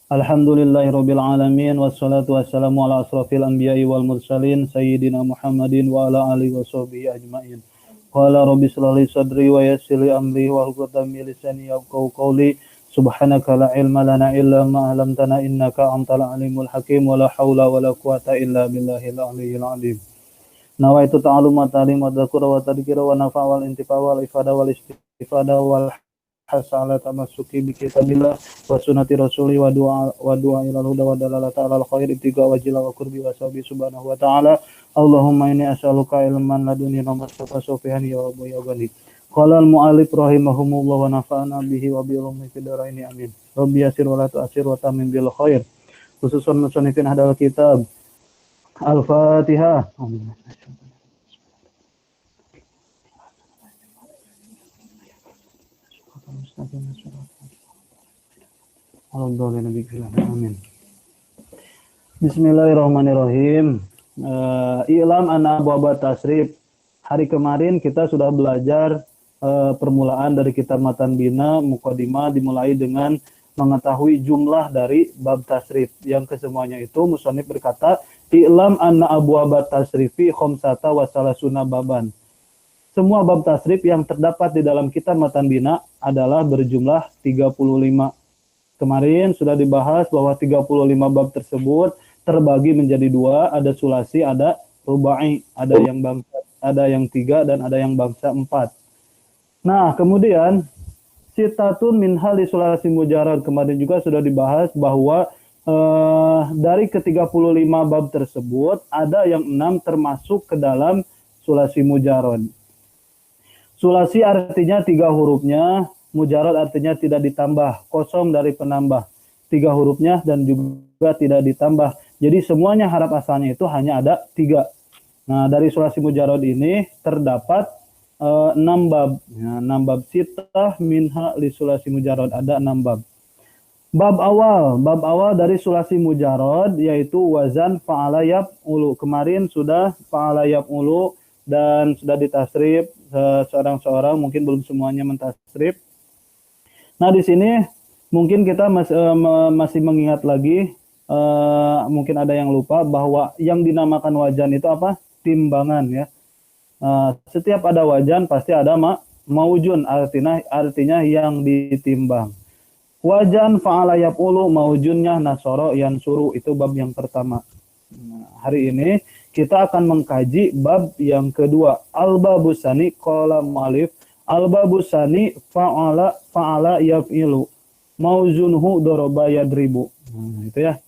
Alhamdulillahirabbil alamin wassalatu wassalamu ala asrofil anbiya'i wal mursalin sayyidina Muhammadin wa ala alihi washabihi ajmain. Qala rabbi shrah li sadri wa yassir li amri wa hlul min lisani yafqahu qawli. Subhanaka la ilma lana illa ma 'allamtana innaka antal alimul hakim wa la haula wa la quwata illa billahil aliyyil azim. Nawaitu ta'alluma ta'lim wa dzakura wa tadhkira wa nafa wal intifa wal ifada wal istifada wal hasala tamassuki bi kitabillah wa sunnati rasuli wa du'a ila huda wa dalalata ala khair ibtiga wajila wa qurbi wa sabi subhanahu wa ta'ala. Allahumma inni as'aluka ilman laduni wa mustafa sofihan ya rabbi ya ghani. Qala al mu'allif rahimahumullah wa nafa'ana bihi wa bi ulumi fid dharain amin. Rabbi yasir wa la tu'sir wa tamim bil khair. Khususan musannifin hadal kitab. Al-Fatihah. Amin. Bismillahirrahmanirrahim. I'lam anna abwaba tasrif. Hari kemarin kita sudah belajar permulaan dari kitab Matan Bina Muqaddimah, dimulai dengan mengetahui jumlah dari bab tasrif. Yang kesemuanya itu musannif berkata, i'lam anna abwaba tasrifi khamsata wa salasuna baban. Semua bab tasrif yang terdapat di dalam kitab Matan Bina adalah berjumlah 35. Kemarin sudah dibahas bahwa 35 bab tersebut terbagi menjadi dua, ada sulasi, ada rubai, ada yang bangsa, ada yang 3 dan ada yang bangsa 4. Nah, kemudian sitatun min hali sulasi mujarad, kemarin juga sudah dibahas bahwa dari ke-35 bab tersebut ada yang 6 termasuk ke dalam sulasi mujarad. Sulasi artinya 3 hurufnya, mujarad artinya tidak ditambah, kosong dari penambah, 3 hurufnya dan juga tidak ditambah. Jadi semuanya haraf asalnya itu hanya ada 3. Nah, dari sulasi mujarad ini terdapat 6 bab. Ya, 6 bab sitah minha li sulasi mujarad, ada 6 bab. Bab awal dari sulasi mujarad yaitu wazan fa'ala yaf'ulu. Kemarin sudah fa'ala yaf'ulu dan sudah ditasrif seorang-seorang, mungkin belum semuanya mentasrif. Nah, di sini mungkin kita masih mengingat lagi, mungkin ada yang lupa bahwa yang dinamakan wajan itu apa? Timbangan ya. Setiap ada wajan pasti ada maujun, artinya yang ditimbang. Wajan fa'ala yaf'ulu, maujunnya nasoro yansuru, itu bab yang pertama. Nah, hari ini kita akan mengkaji bab yang kedua. Al-babusani qala mu'alif. Al-babusani fa'ala yaf'ilu. Mauzunhu doroba yadribu. Nah, itu ya.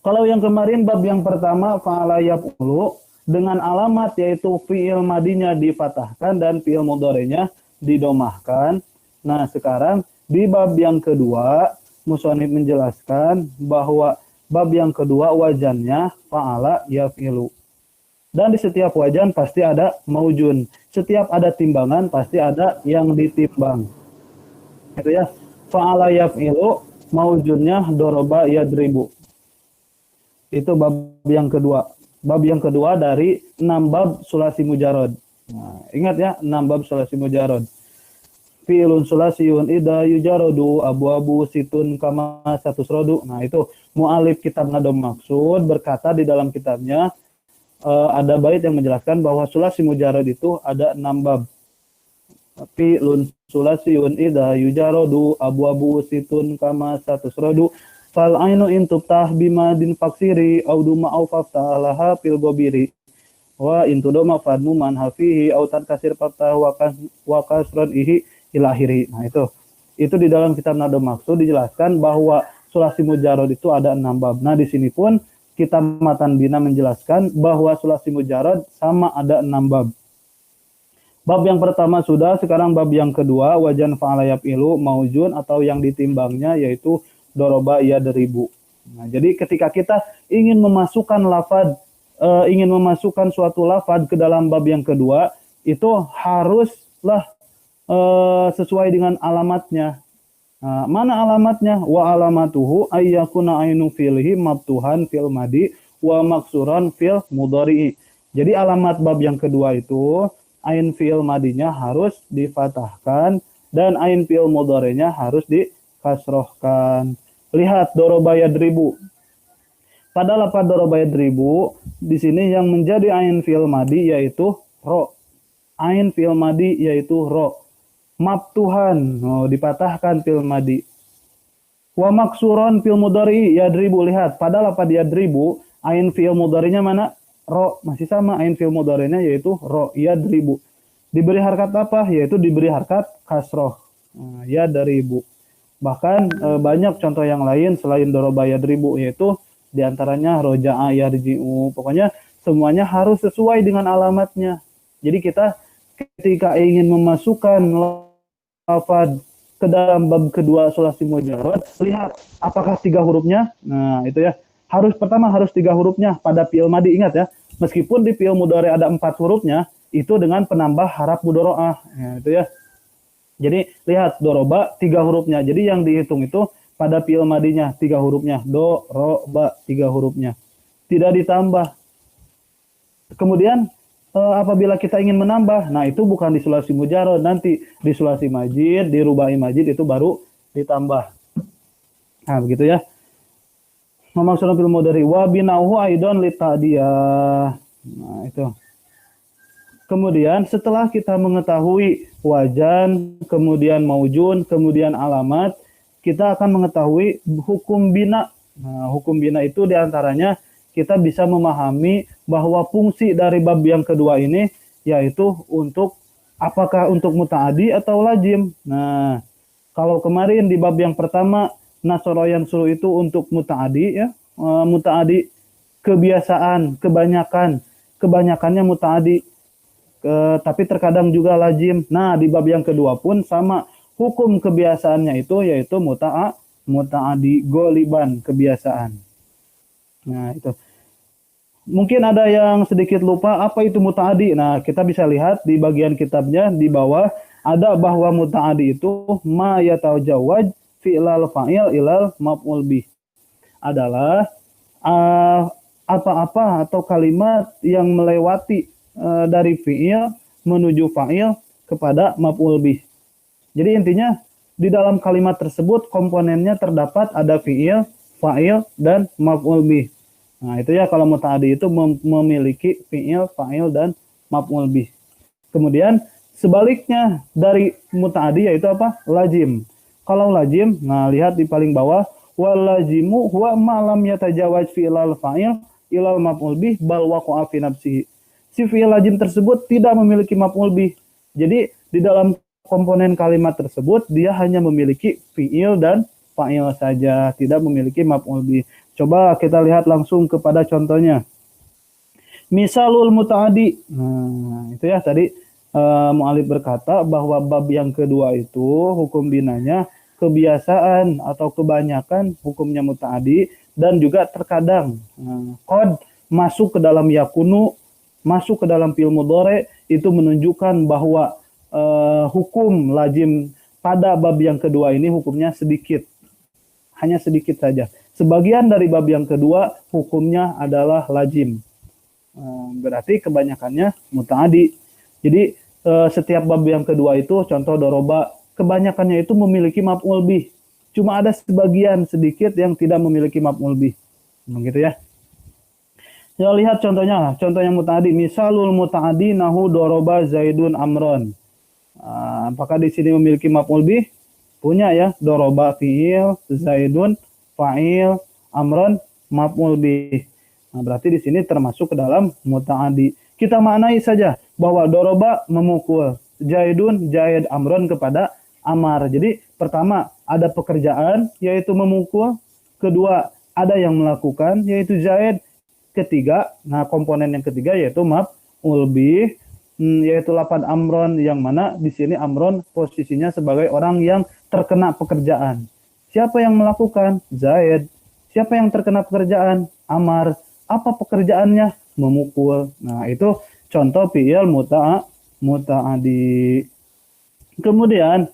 Kalau yang kemarin bab yang pertama fa'ala yaf'ulu dengan alamat yaitu fi'il madinya difatahkan dan fi'il mudhari'nya didomahkan. Nah, sekarang di bab yang kedua musannif menjelaskan bahwa bab yang kedua wajannya fa'ala yaf'ilu. Dan di setiap wajan pasti ada maujun. Setiap ada timbangan pasti ada yang ditimbang. Itu ya. Fa'ala yaf'ilu, maujunnya doroba yadribu. Itu bab yang kedua. Bab yang kedua dari 6 bab sulasi mujarad. Nah, ingat ya, 6 bab sulasi mujarad. Fi'ilun sulasiyun idha yujaradu abu-abu situn kama satusrodu. Nah, itu mu'alif kitab Nadom Maksud berkata di dalam kitabnya, ada bait yang menjelaskan bahwa sulasi mujarad itu ada 6 bab. Fi'ilun sulasiyun idha yujaradu abu-abu situn kama satusrodu. Fal ainu intubtah bima din faksiri auduma au faftah laha fil gobiri. Wa intudoma fadmu man hafihi au kasir faftah wa kasran ihi ilahiri. Nah, itu di dalam kitab Nadom Maksud dijelaskan bahwa sulasi mujarad itu ada 6 bab. Nah, di sini pun kitab Matan Bina menjelaskan bahwa sulasi mujarad sama ada 6 bab. Bab yang pertama sudah, sekarang bab yang kedua wajan fa'ala yaf'ilu maujun atau yang ditimbangnya yaitu doroba yadribu. Nah, jadi ketika kita ingin memasukkan suatu lafad ke dalam bab yang kedua, itu haruslah sesuai dengan alamatnya. Nah, mana alamatnya? Wa alamatuhu ayyakuna ainu fi'lihi mabtuhan fil madi wa maksuran fil mudhari'i. Jadi alamat bab yang kedua itu ain fi'il madinya harus difatahkan dan ain fi'il mudhari'nya harus dikasrohkan. Lihat doroba yadribu. Pada lafaz doroba yadribu di sini yang menjadi ain fi'il madi yaitu ro. Ain fi'il madi yaitu ro. Maftuhan, dipatahkan fi'il madi. Wa maksuron fi'il mudhari yadribu. Lihat pada lafaz yadribu ain fi'il mudharinya mana? Ro. Masih sama ain fi'il mudharinya yaitu ro yadribu. Diberi harkat apa? Yaitu diberi harkat kasroh. Yadribu. Bahkan banyak contoh yang lain selain doroba yadribu, yaitu diantaranya roja'a yarji'u. Pokoknya semuanya harus sesuai dengan alamatnya. Jadi kita ketika ingin memasukkan lafaz ke dalam bab kedua sulasi mujarrad, lihat apakah 3 hurufnya. Nah itu ya, pertama harus 3 hurufnya pada fi'il madi. Ingat ya, meskipun di fi'il mudhari ada 4 hurufnya, itu dengan penambah harap mudhoro'ah. Ya, itu ya. Jadi lihat doroba 3 hurufnya. Jadi yang dihitung itu pada fi'il madinya 3 hurufnya. Do, ro, ba 3 hurufnya. Tidak ditambah. Kemudian apabila kita ingin menambah, nah itu bukan di sulasi mujarrad, nanti di sulasi majid, di rubai majid itu baru ditambah. Nah begitu ya. Maksudna fil mudhari wa binauhu aidon li ta'diyah. Nah itu. Kemudian setelah kita mengetahui wajan, kemudian maujun, kemudian alamat, kita akan mengetahui hukum bina. Nah, hukum bina itu diantaranya kita bisa memahami bahwa fungsi dari bab yang kedua ini yaitu untuk apakah untuk muta'adi atau lazim. Nah, kalau kemarin di bab yang pertama nasoro yang suruh itu untuk muta'adi ya, muta'adi kebiasaan, kebanyakannya muta'adi. Tapi terkadang juga lazim. Nah, di bab yang kedua pun sama, hukum kebiasaannya itu yaitu muta'adi goliban, kebiasaan. Nah, itu. Mungkin ada yang sedikit lupa apa itu muta'adi. Nah, kita bisa lihat di bagian kitabnya di bawah ada bahwa muta'adi itu ma yatajawwaj fi'lal fa'il ilal maf'ul bih. Adalah apa-apa atau kalimat yang melewati dari fi'il menuju fa'il kepada maf'ul bih. Jadi intinya di dalam kalimat tersebut komponennya terdapat ada fi'il, fa'il, dan maf'ul bih. Nah itu ya kalau muta'adi itu memiliki fi'il, fa'il, dan maf'ul bih. Kemudian sebaliknya dari muta'adi yaitu apa? Lazim. Kalau lazim, nah lihat di paling bawah, wal lazimu huwa ma lam yatajawaz fi'lal fa'il ilal maf'ul bih bal waqa'a fi nafsihi. Si fi'il lazim tersebut tidak memiliki maf'ul bih. Jadi di dalam komponen kalimat tersebut dia hanya memiliki fi'il dan fa'il saja, tidak memiliki maf'ul bih. Coba kita lihat langsung kepada contohnya. Misalul muta'adi. Nah, itu ya tadi mu'alif berkata bahwa bab yang kedua itu hukum binanya kebiasaan atau kebanyakan hukumnya muta'adi dan juga terkadang qad masuk ke dalam yakunu, masuk ke dalam fi'il mudhari itu menunjukkan bahwa hukum lazim pada bab yang kedua ini hukumnya sedikit. Hanya sedikit saja. Sebagian dari bab yang kedua hukumnya adalah lazim. Berarti kebanyakannya muta'adi. Jadi setiap bab yang kedua itu contoh doroba kebanyakannya itu memiliki maf'ul bih. Cuma ada sebagian sedikit yang tidak memiliki maf'ul bih. Begitu ya. Ya lihat contohnya, contoh yang muta'adi. Misalul muta'adi nahu doroba zaidun amron. Apakah di sini memiliki maf'ul bih? Punya ya, doroba fi'il, zaidun fa'il, amron maf'ul bih. Nah, berarti di sini termasuk ke dalam muta'adi. Kita maknai saja bahwa doroba memukul, zaidun zaid amron kepada amar. Jadi pertama ada pekerjaan yaitu memukul, kedua ada yang melakukan yaitu zaid. Ketiga, nah komponen yang ketiga yaitu maf'ul bih, yaitu lafaz amron yang mana di sini amron posisinya sebagai orang yang terkena pekerjaan. Siapa yang melakukan? Zaid. Siapa yang terkena pekerjaan? Amar. Apa pekerjaannya? Memukul. Nah, itu contoh fi'il muta'adi. Kemudian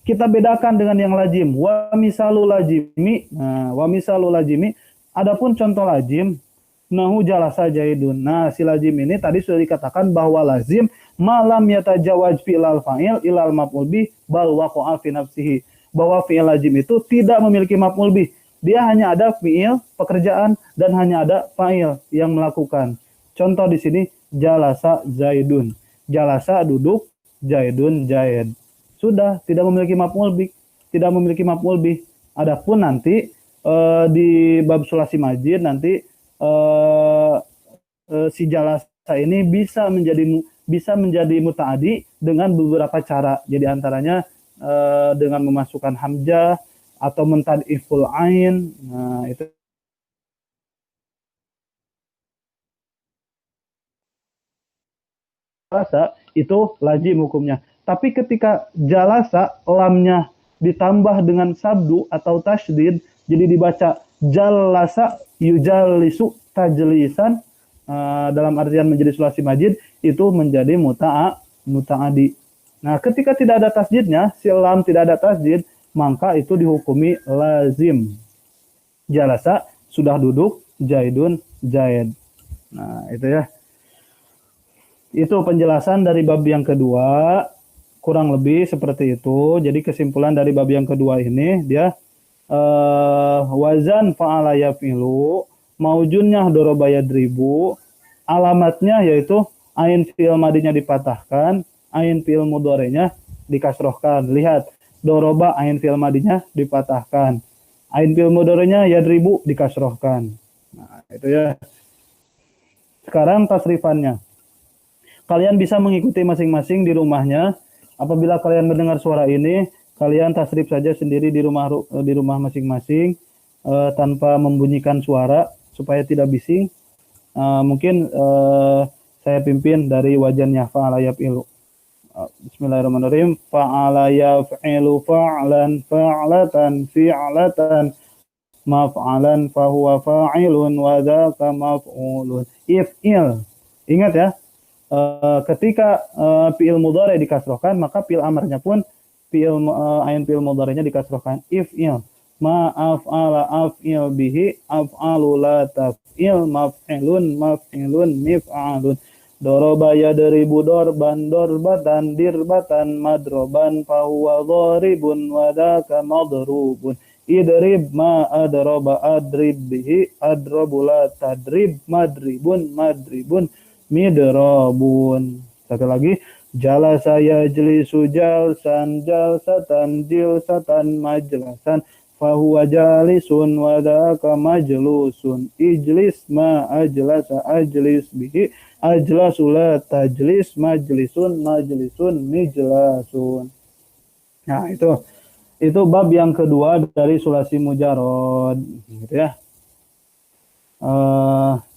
kita bedakan dengan yang lazim. Wa misalul lazimi. Nah, wa misalul lazimi. Adapun contoh lazim nahu jalasa jaidun. Nah, si lazim ini tadi sudah dikatakan bahwa lazim malam yatajawaz fi'lal fa'il ilal maf'ul bih bal waqa'a fi nafsihi. Bahwa fi'il lazim itu tidak memiliki maf'ul bih, dia hanya ada fiil pekerjaan dan hanya ada fa'il yang melakukan. Contoh di sini jalasa Zaidun. Jalasa duduk, Zaidun Zaid. Sudah tidak memiliki maf'ul bih, tidak memiliki maf'ul bih. Adapun nanti di bab sulasi majid nanti si jalasa ini bisa menjadi muta'adi dengan beberapa cara. Jadi antaranya dengan memasukkan hamzah atau mentad'iful ain. Nah, itu jalasa itu lazim hukumnya. Tapi ketika jalasa lamnya ditambah dengan sabdu atau tasydid, jadi dibaca jalasa yujallisu tajlisan, dalam artian menjadi sulasi majid, itu menjadi muta'adi. Nah, ketika tidak ada tasydidnya, si lam tidak ada tasydid, maka itu dihukumi lazim. Jalasa sudah duduk, Zaidun Zaid. Nah, itu ya. Itu penjelasan dari bab yang kedua, kurang lebih seperti itu. Jadi kesimpulan dari bab yang kedua ini, dia wazan fa'ala yaf'ilu, maujunnya doroba yadribu, alamatnya yaitu ain fi'il madinya dipatahkan, ain fi'il mudhari'nya dikasrohkan. Lihat, doroba ain fi'il madinya dipatahkan, ain fi'il mudhari'nya yadribu dikasrohkan. Nah, itu ya. Sekarang tasrifannya. Kalian bisa mengikuti masing-masing di rumahnya. Apabila kalian mendengar suara ini, kalian tasrif saja sendiri di rumah masing-masing tanpa membunyikan suara supaya tidak bising. Mungkin saya pimpin dari wajannya fa'ala yaf'ilu. Bismillahirrahmanirrahim. Fa'ala yaf'ilu fa'lan fa'latan fi'latan maf'alan fahuwa fa'ilun wa dzaka maf'ulun. If'il. Ingat ya. Ketika fi'il mudhari dikasrohkan, maka fi'il amarnya pun ain fi'il mudhari'nya dikasrohkan. If'il ma af'ala af'il bihi af'alu la taf'il maf'ilun maf'ilun mif'alun. Doroba yadribu dorban dorbatan dirbatan madroban fahuwa dharibun wa dzaka madrubun. Idrib ma adroba adrib bihi adrobu la tadrib madribun madribun midrabun. Satu lagi, jalasa yajlisu jalsan jalsatan jilsatan majlasan fahuwa jalisun wa dzaka majlusun. Ijlis ma ajlasa ajlis bihi ajlasu la tajlis majlisun majlisun mijlasun. Nah, itu bab yang kedua dari sulasi mujarrad, gitu ya.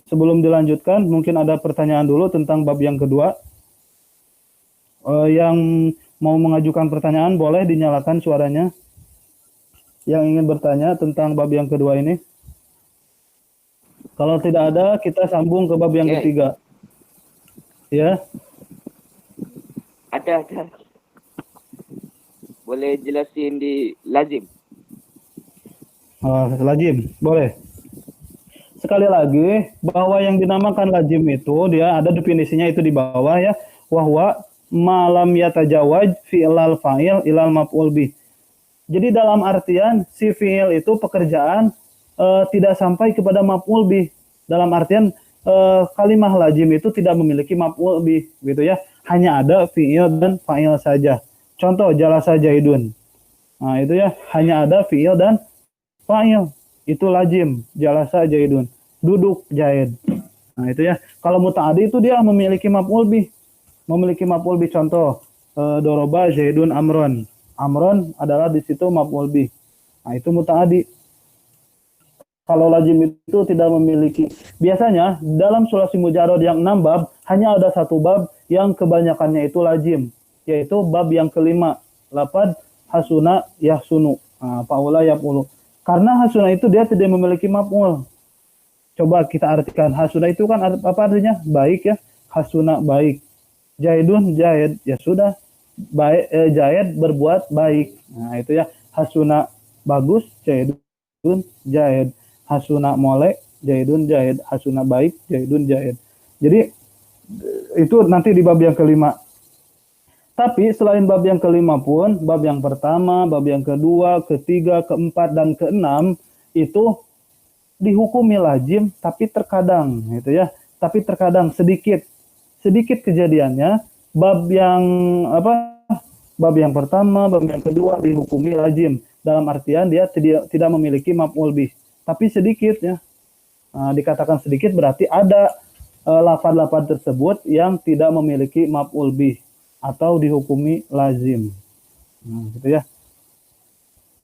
Sebelum dilanjutkan, mungkin ada pertanyaan dulu tentang bab yang kedua. Yang mau mengajukan pertanyaan, boleh dinyalakan suaranya. Yang ingin bertanya tentang bab yang kedua ini. Kalau tidak ada, kita sambung ke bab yang ketiga. Ya. Ada. Boleh jelasin di lazim? Lazim, boleh. Sekali lagi, bahwa yang dinamakan lazim itu, dia ada definisinya itu di bawah ya. Wahwa malam yatajawaj fi'lal fa'il ilal maf'ul bih. Jadi dalam artian, si fi'il itu pekerjaan tidak sampai kepada maf'ul bih. Dalam artian, kalimah lazim itu tidak memiliki maf'ul bih, gitu ya. Hanya ada fi'il dan fa'il saja. Contoh, jalasa Zaidun. Nah, itu ya, hanya ada fi'il dan fa'il. Itu lazim, jalasa Zaidun. Duduk Zaid. Nah, itu ya. Kalau muta'adi itu dia memiliki maf'ul bih. Memiliki maf'ul bih. Contoh, doroba Zaidun Amron. Amron adalah di situ maf'ul bih. Nah, itu muta'adi. Kalau lazim itu tidak memiliki. Biasanya dalam sulasi mujarrad yang 6 bab, hanya ada satu bab yang kebanyakannya itu lazim, yaitu bab yang kelima, lapad hasuna yahsunu. Fa'ula yaf'ulu. Karena hasuna itu dia tidak memiliki maf'ul. Coba kita artikan. Hasuna itu kan apa artinya? Baik ya. Hasuna baik. Zaidun Zaid. Ya sudah. Baik, Zaid berbuat baik. Nah, itu ya. Hasuna bagus. Zaidun Zaid. Hasuna molek. Zaidun Zaid. Hasuna baik. Zaidun Zaid. Jadi itu nanti di bab yang kelima. Tapi selain bab yang kelima pun, bab yang pertama, bab yang kedua, ketiga, keempat, dan keenam, itu dihukumi lazim, tapi terkadang gitu ya, tapi terkadang sedikit kejadiannya bab yang bab yang pertama, bab yang kedua dihukumi lazim, dalam artian dia tidak memiliki maf'ul bih, tapi sedikit ya. Dikatakan sedikit berarti ada lafaz-lafaz tersebut yang tidak memiliki maf'ul bih atau dihukumi lazim. Gitu ya.